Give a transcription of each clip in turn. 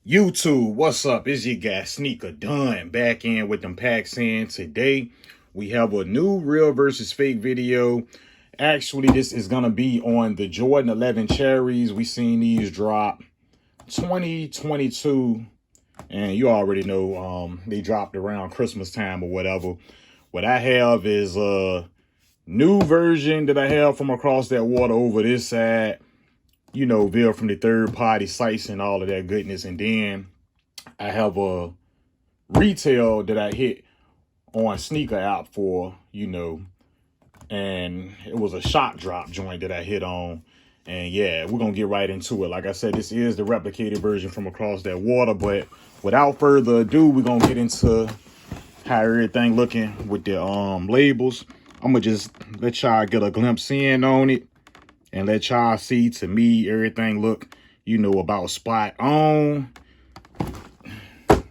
YouTube, what's up? It's your guy Sneaker Done back in with them packs in. Today we have a new real versus fake video. Actually, this is gonna be on the Jordan 11 cherries. We seen these drop 2022, and you already know they dropped around Christmas time or whatever. What I have is a new version that I have from across that water over this side. You know, Bill from the third party sites and all of that goodness. And then I have a retail that I hit on Sneaker app for, and it was a shock drop joint that I hit on. And yeah, we're going to get right into it. Like I said, this is the replicated version from across that water. But without further ado, we're going to get into how everything looking with the labels. I'm going to just let y'all get a glimpse in on it. And let y'all see, to me, everything look, about spot on.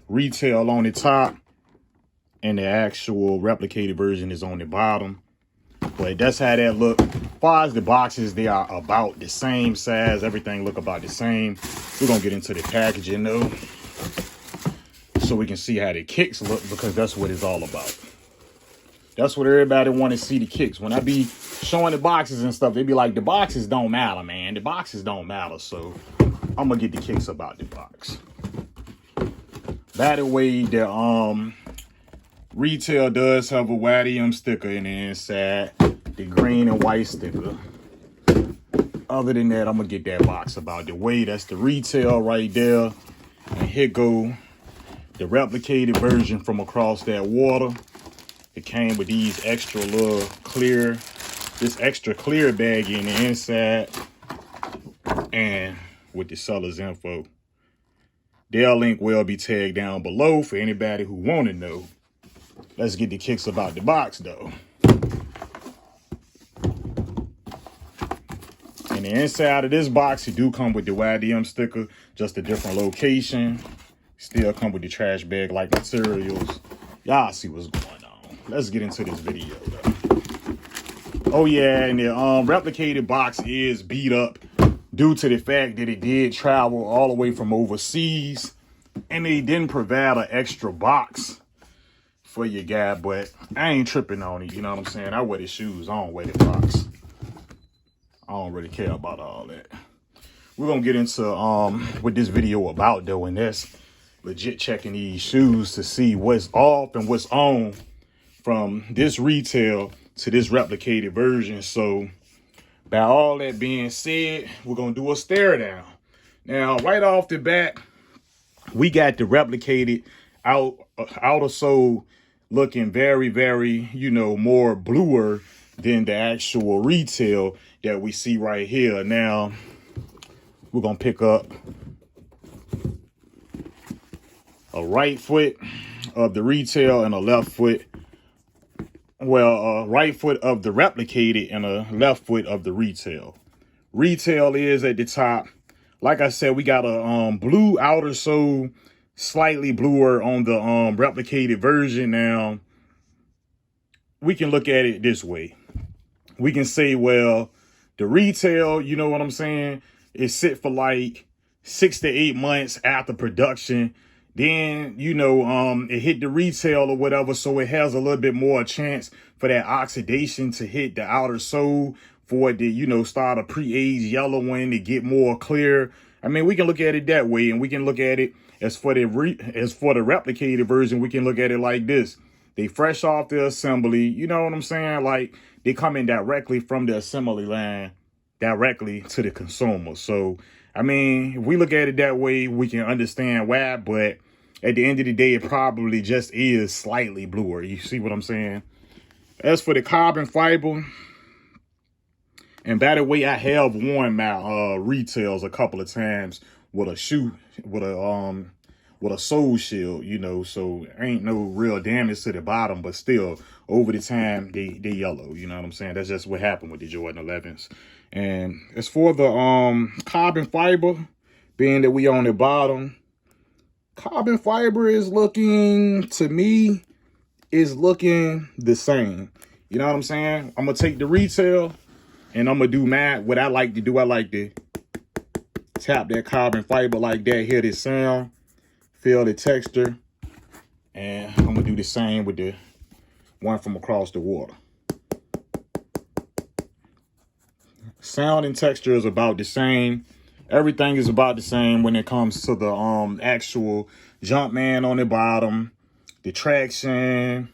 Retail on the top. And the actual replicated version is on the bottom. But that's how that look. As far as the boxes, they are about the same size. Everything look about the same. We're going to get into the packaging, though. So we can see how the kicks look, because that's what it's all about. That's what everybody want to see, the kicks. When I be showing the boxes and stuff, they be like, the boxes don't matter, man. The boxes don't matter. So I'm going to get the kicks about the box. By the way, the retail does have a YDM sticker in the inside. The green and white sticker. Other than that, I'm going to get that box about the way. That's the retail right there. And here go the replicated version from across that water. It came with these extra little clear, this extra clear bag in the inside, and with the seller's info. Their link will be tagged down below for anybody who want to know. Let's get the kicks about the box, though. And the inside of this box, it do come with the YDM sticker, just a different location. Still come with the trash bag like materials. Y'all see what's going on. Let's get into this video, though. Oh yeah, and the replicated box is beat up due to the fact that it did travel all the way from overseas, and they didn't provide an extra box for your guy. But I ain't tripping on it, you know what I'm saying? I wear the shoes, I don't wear the box. I don't really care about all that. We're gonna get into what this video about, though, and that's legit checking these shoes to see what's off and what's on from this retail to this replicated version. So by all that being said, we're going to do a stare down. Now, right off the bat, we got the replicated outer sole looking very, very, more bluer than the actual retail that we see right here. Now, we're going to pick up a right foot of the retail and a left foot. Well, right foot of the replicated and a left foot of the retail. Retail is at the top. Like I said, we got a blue outer sole, slightly bluer on the replicated version. Now, we can look at it this way. We can say, well, the retail, you know what I'm saying, is sit for like 6 to 8 months after production. Then, it hit the retail or whatever, so it has a little bit more chance for that oxidation to hit the outer sole, for it to, start a pre-age yellowing to get more clear. I mean, we can look at it that way, and we can look at it as for the replicated version. We can look at it like this. They fresh off the assembly, you know what I'm saying? Like, they come in directly from the assembly line, directly to the consumer. So, I mean, if we look at it that way, we can understand why, but at the end of the day, it probably just is slightly bluer. You see what I'm saying? As for the carbon fiber, and by the way, I have worn my retails a couple of times with a shoe, with a sole shield, so ain't no real damage to the bottom, but still, over the time, they yellow, you know what I'm saying? That's just what happened with the Jordan 11s. And as for the carbon fiber, being that we on the bottom, carbon fiber is looking, to me, is looking the same. You know what I'm saying? I'm going to take the retail and I'm going to do what I like to do. I like to tap that carbon fiber like that, hear this sound. Feel the texture. And I'm gonna do the same with the one from across the water. Sound and texture is about the same. Everything is about the same when it comes to the actual Jumpman on the bottom, the traction.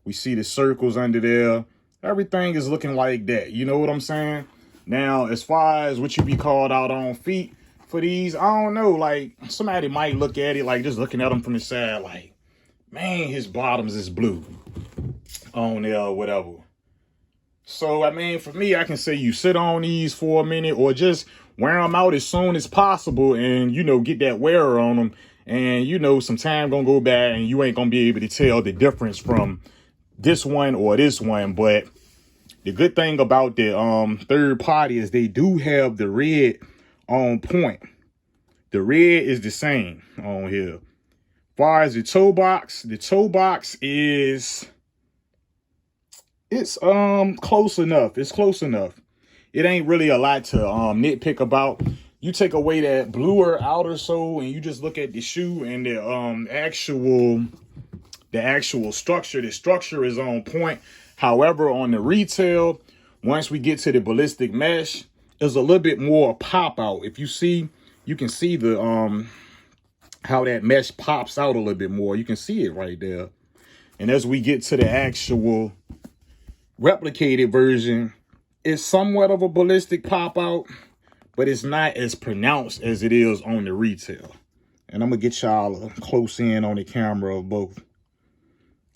We see the circles under there. Everything is looking like that. You know what I'm saying? Now, as far as what you be called out on feet for these, I don't know. Like, somebody might look at it, like, just looking at them from the side, like, man, his bottoms is blue on there or whatever. So, I mean, for me, I can say you sit on these for a minute or just wear them out as soon as possible and, you know, get that wear on them. And, you know, some time gonna go by and you ain't gonna be able to tell the difference from this one or this one. But the good thing about the third party is they do have the red on point. The red is the same on here. As far as the toe box is, it's close enough. It's close enough. It ain't really a lot to nitpick about. You take away that bluer outer sole and you just look at the shoe and the actual structure. The structure is on point. However, on the retail, once we get to the ballistic mesh, there's a little bit more pop out. If you see, you can see the how that mesh pops out a little bit more. You can see it right there. And as we get to the actual replicated version, it's somewhat of a ballistic pop out, but it's not as pronounced as it is on the retail. And I'm gonna get y'all a close in on the camera of both.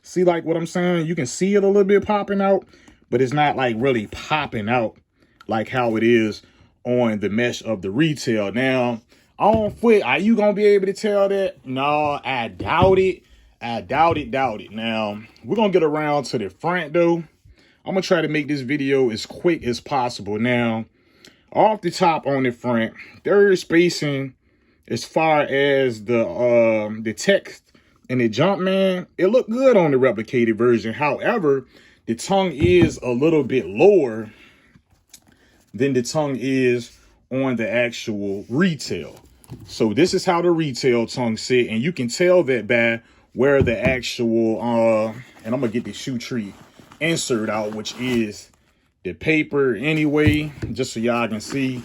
See, like what I'm saying? You can see it a little bit popping out, but it's not like really popping out like how it is on the mesh of the retail. Now, on foot, are you gonna be able to tell that? No, I doubt it. I doubt it. Now, we're gonna get around to the front though. I'm gonna try to make this video as quick as possible. Now, off the top on the front, third spacing as far as the text and the Jumpman, it looked good on the replicated version. However, the tongue is a little bit lower than the tongue is on the actual retail. So this is how the retail tongue sit, and you can tell that by where the actual and I'm gonna get the shoe tree insert out, which is the paper anyway, just so y'all can see.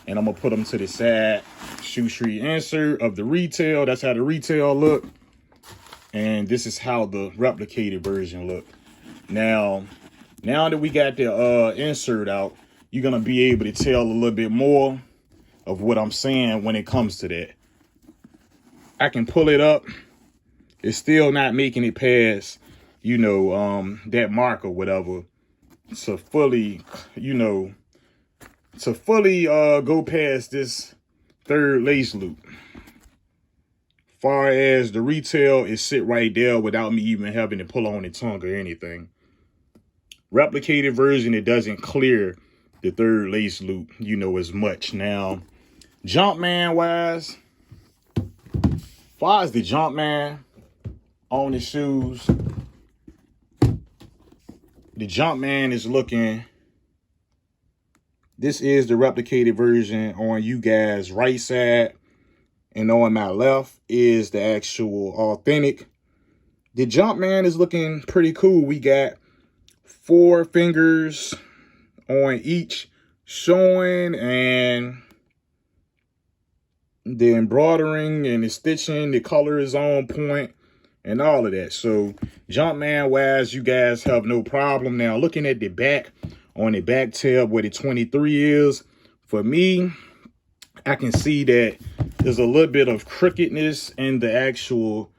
And I'm gonna put them to the side. Shoe tree insert of the retail. That's how the retail look. And this is how the replicated version look. Now that we got the insert out, you're gonna be able to tell a little bit more of what I'm saying when it comes to that. I can pull it up. It's still not making it past, you know, that mark or whatever to fully, you know, go past this third lace loop. Far as the retail, it sit right there without me even having to pull on the tongue or anything. Replicated version, it doesn't clear the third lace loop, you know, as much. Now, Jumpman wise, far as the Jumpman on the shoes, the Jumpman is looking, this is the replicated version on you guys' right side, and on my left is the actual authentic. The Jumpman is looking pretty cool. We got 4 fingers on each showing, and the embroidering and the stitching, the color is on point and all of that. So Jumpman wise, you guys have no problem. Now looking at the back, on the back tab where the 23 is, for me, I can see that there's a little bit of crookedness in the actual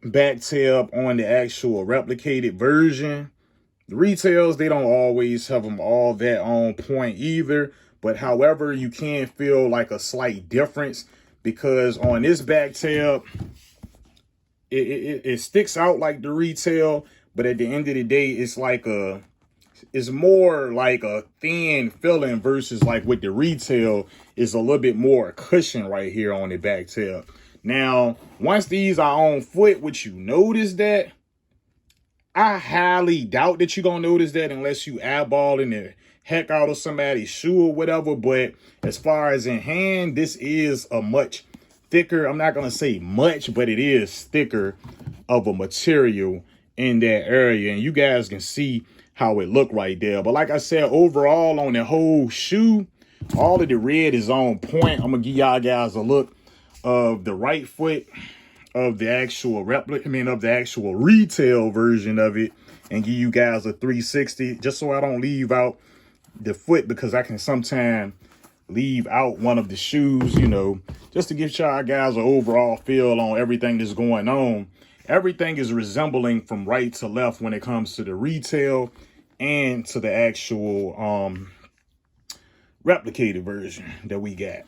back tab on the actual replicated version. The retails, they don't always have them all that on point either. But however, you can feel like a slight difference because on this back tab, it sticks out like the retail. But at the end of the day, it's like it's more like a thin filling versus like with the retail is a little bit more cushion right here on the back tab. Now, once these are on foot, would you notice that? I highly doubt that you're going to notice that unless you eyeballing the heck out of somebody's shoe or whatever. But as far as in hand, this is a much thicker. I'm not going to say much, but it is thicker of a material in that area. And you guys can see how it looked right there. But like I said, overall on the whole shoe, all of the red is on point. I'm going to give y'all guys a look of the right foot of the actual of the actual retail version of it, and give you guys a 360, just so I don't leave out the foot, because I can sometimes leave out one of the shoes, you know, just to give y'all guys an overall feel on everything that's going on. Everything is resembling from right to left when it comes to the retail and to the actual replicated version that we got.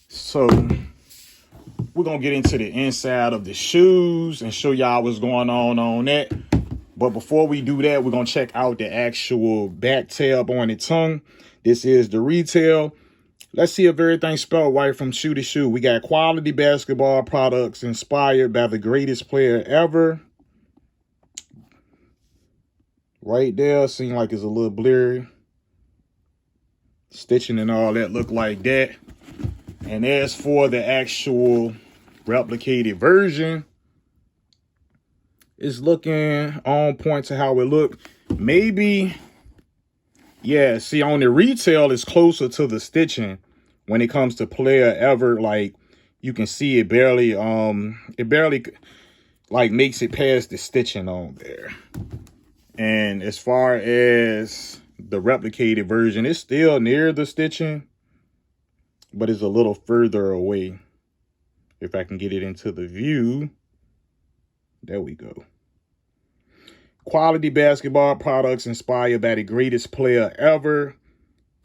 So we're going to get into the inside of the shoes and show y'all what's going on that. But before we do that, we're going to check out the actual back tab on the tongue. This is the retail. Let's see if everything's spelled right from shoe to shoe. We got quality basketball products inspired by the greatest player ever. Right there, seems like it's a little blurry. Stitching and all that look like that. And as for the actual replicated version, it's looking on point to how it looked. Maybe, yeah, see, on the retail, it's closer to the stitching when it comes to player ever. Like, you can see it barely like makes it past the stitching on there. And as far as the replicated version, it's still near the stitching, but it's a little further away. If I can get it into the view. There we go. Quality basketball products inspired by the greatest player ever.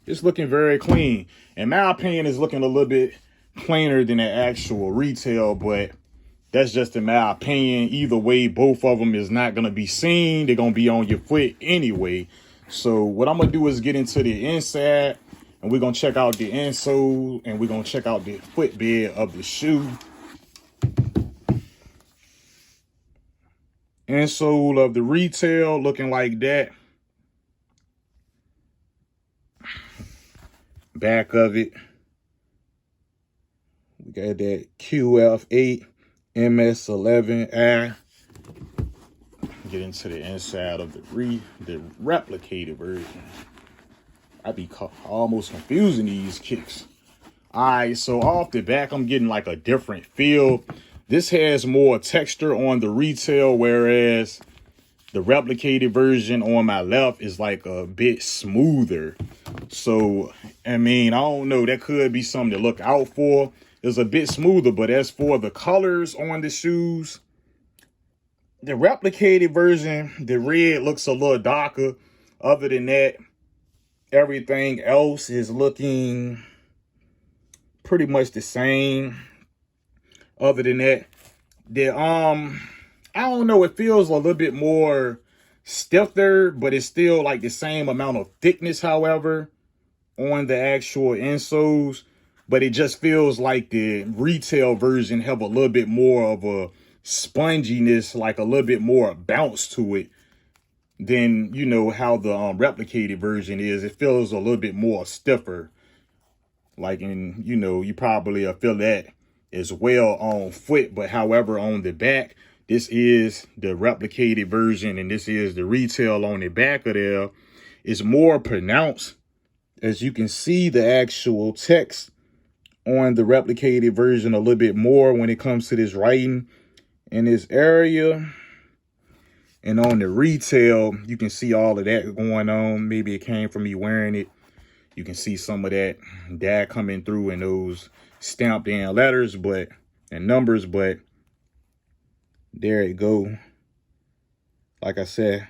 It's looking very clean. In my opinion, it's looking a little bit cleaner than the actual retail, but that's just in my opinion. Either way, both of them is not going to be seen. They're going to be on your foot anyway. So what I'm going to do is get into the inside, and we're going to check out the insole, and we're going to check out the footbed of the shoe. Insole of the retail looking like that. Back of it, we got that QF8 MS11I. Get into the inside of the replicated version. I be almost confusing these kicks. All right, so off the back, I'm getting like a different feel. This has more texture on the retail, whereas the replicated version on my left is like a bit smoother. So, I mean, I don't know. That could be something to look out for. It's a bit smoother, but as for the colors on the shoes, the replicated version, the red looks a little darker. Other than that, everything else is looking pretty much the same. Other than that, I don't know, it feels a little bit more stiffer, but it's still like the same amount of thickness, however, on the actual insoles. But it just feels like the retail version have a little bit more of a sponginess, like a little bit more bounce to it than, you know, how the replicated version is. It feels a little bit more stiffer. Like, in, you know, you probably feel that as well on foot, but however on the back, this is the replicated version and this is the retail on the back of there. It's more pronounced. As you can see, the actual text on the replicated version a little bit more when it comes to this writing in this area. And on the retail, you can see all of that going on. Maybe it came from me wearing it. You can see some of that coming through in those stamped in letters, and numbers, but there it go. Like I said,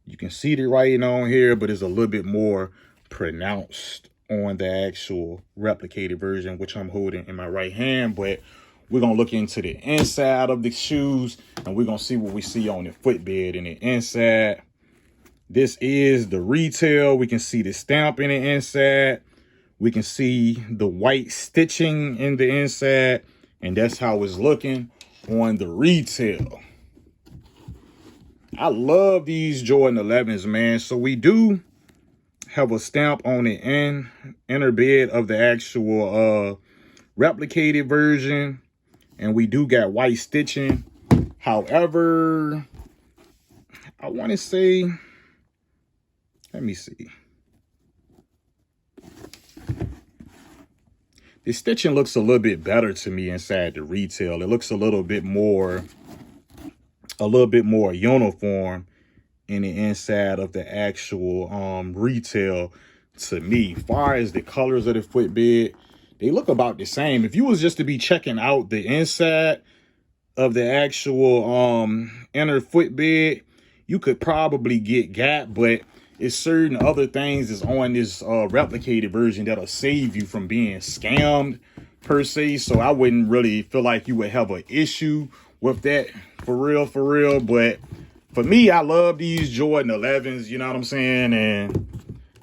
you can see the writing on here, but it's a little bit more pronounced on the actual replicated version, which I'm holding in my right hand. But we're gonna look into the inside of the shoes, and we're gonna see what we see on the footbed in the inside. This is the retail. We can see the stamp in the inside. We can see the white stitching in the inside, and that's how it's looking on the retail. I love these Jordan 11s, man. So we do have a stamp on the inner bed of the actual replicated version, and we do got white stitching. However, I want to say, let me see. The stitching looks a little bit better to me inside the retail. It looks a little bit more uniform in the inside of the actual retail to me. Far as the colors of the footbed, they look about the same. If you was just to be checking out the inside of the actual inner footbed, you could probably get Gap, but it's certain other things that's on this replicated version that'll save you from being scammed per se. So I wouldn't really feel like you would have an issue with that for real. But for me, I love these Jordan 11s, you know what I'm saying? And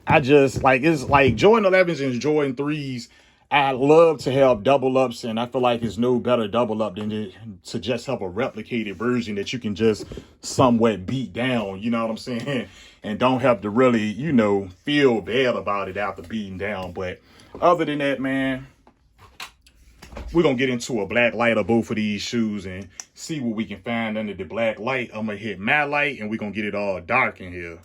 I just like, it's like Jordan 11s and Jordan 3s. I love to have double ups, and I feel like it's no better double up than to just have a replicated version that you can just somewhat beat down, you know what I'm saying? And don't have to really, you know, feel bad about it after beating down. But other than that, man, we're going to get into a black light of both of these shoes and see what we can find under the black light. I'm going to hit my light, and we're going to get it all dark in here.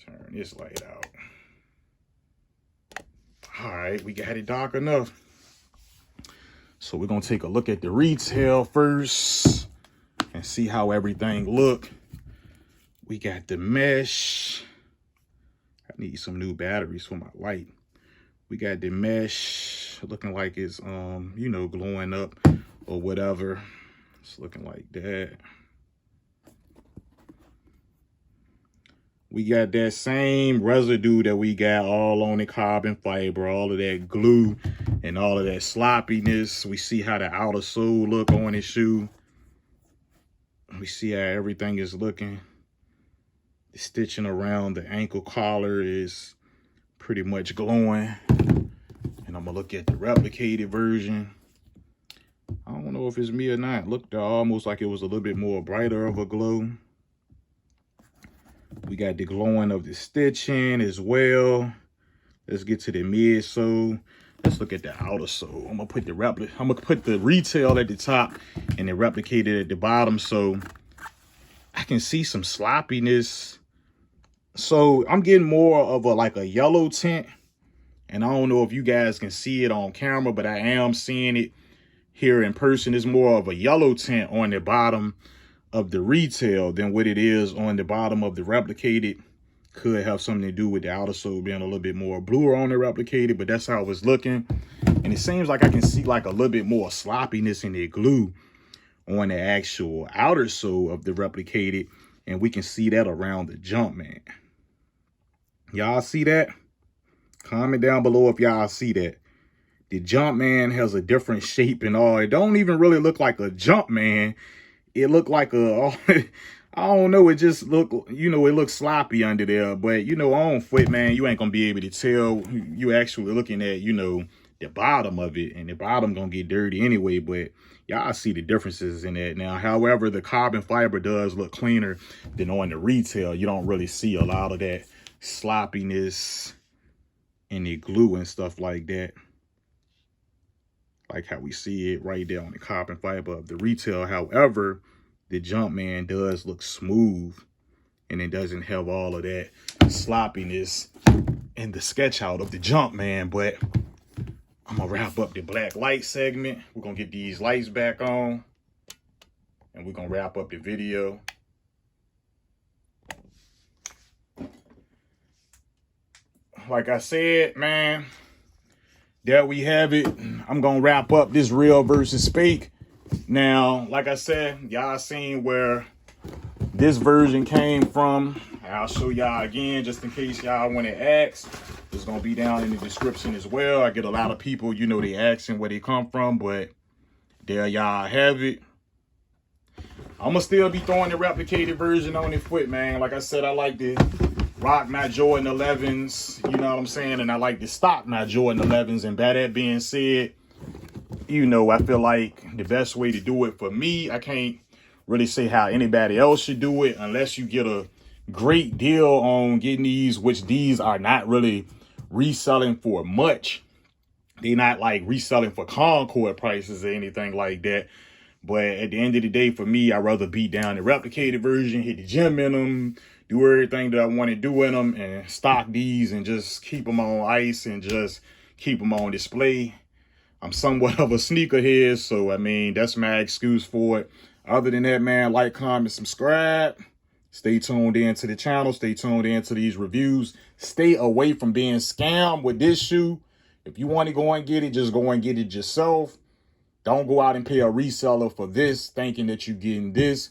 Turn this light out. All right, we got it dark enough. So we're going to take a look at the retail first and see how everything look. We got the mesh. I need some new batteries for my light. We got the mesh looking like it's, you know, glowing up or whatever. It's looking like that. We got that same residue that we got all on the carbon fiber, all of that glue and all of that sloppiness. We see how the outer sole look on the shoe. We see how everything is looking. The stitching around the ankle collar is pretty much glowing. And I'm gonna look at the replicated version. I don't know if it's me or not. Looked almost like it was a little bit more brighter of a glow. We got the glowing of the stitching as well. Let's get to the midsole. Let's look at the outer sole. I'm gonna put the retail at the top and the replicated at the bottom, so I can see some sloppiness. So I'm getting more of a yellow tint, and I don't know if you guys can see it on camera, but I am seeing it here in person. It's more of a yellow tint on the bottom of the retail than what it is on the bottom of the replicated. Could have something to do with the outer sole being a little bit more bluer on the replicated, but that's how it was looking. And it seems like I can see like a little bit more sloppiness in the glue on the actual outer sole of the replicated, and we can see that around the Jumpman. Y'all see that? Comment down below if y'all see that. The Jumpman has a different shape and all. It don't even really look like a Jumpman. It looked like a, I don't know, it just looked, you know, it looks sloppy under there. But, you know, on foot, man, you ain't going to be able to tell. You actually looking at, you know, the bottom of it. And the bottom going to get dirty anyway. But y'all see the differences in that now. However, the carbon fiber does look cleaner than on the retail. You don't really see a lot of that sloppiness in the glue and stuff like that. Like how we see it right there on the carbon fiber of the retail. However, the Jumpman does look smooth, and it doesn't have all of that sloppiness in the sketch out of the Jumpman. But I'm gonna wrap up the black light segment. We're gonna get these lights back on, and we're gonna wrap up the video. Like I said, man, there we have it. I'm gonna wrap up this real versus fake. Now, like I said, y'all seen where this version came from. I'll show y'all again just in case y'all want to ask. It's gonna be down in the description as well. I get a lot of people, you know, they asking where they come from, but there y'all have it. I'm gonna still be throwing the replicated version on the foot, man. Like I said, I like to rock my Jordan 11s, you know what I'm saying? And I like to stock my Jordan 11s. And by that being said, you know, I feel like the best way to do it for me, I can't really say how anybody else should do it unless you get a great deal on getting these, which these are not really reselling for much. They're not like reselling for Concord prices or anything like that. But at the end of the day, for me, I'd rather beat down the replicated version, hit the gym in them, do everything that I want to do in them, and stock these and just keep them on ice and just keep them on display. I'm somewhat of a sneakerhead, so I mean, that's my excuse for it. Other than that, man, like, comment, subscribe. Stay tuned into the channel. Stay tuned into these reviews. Stay away from being scammed with this shoe. If you want to go and get it, just go and get it yourself. Don't go out and pay a reseller for this, thinking that you're getting this.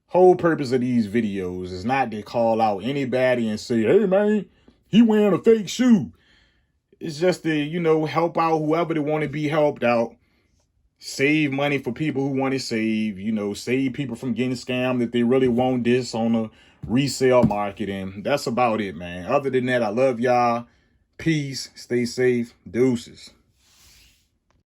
Whole purpose of these videos is not to call out anybody and say, hey, man, he wearing a fake shoe. It's just to, you know, help out whoever they want to be helped out. Save money for people who want to save, you know, save people from getting scammed if they really want this on the resale market. And that's about it, man. Other than that, I love y'all. Peace. Stay safe. Deuces.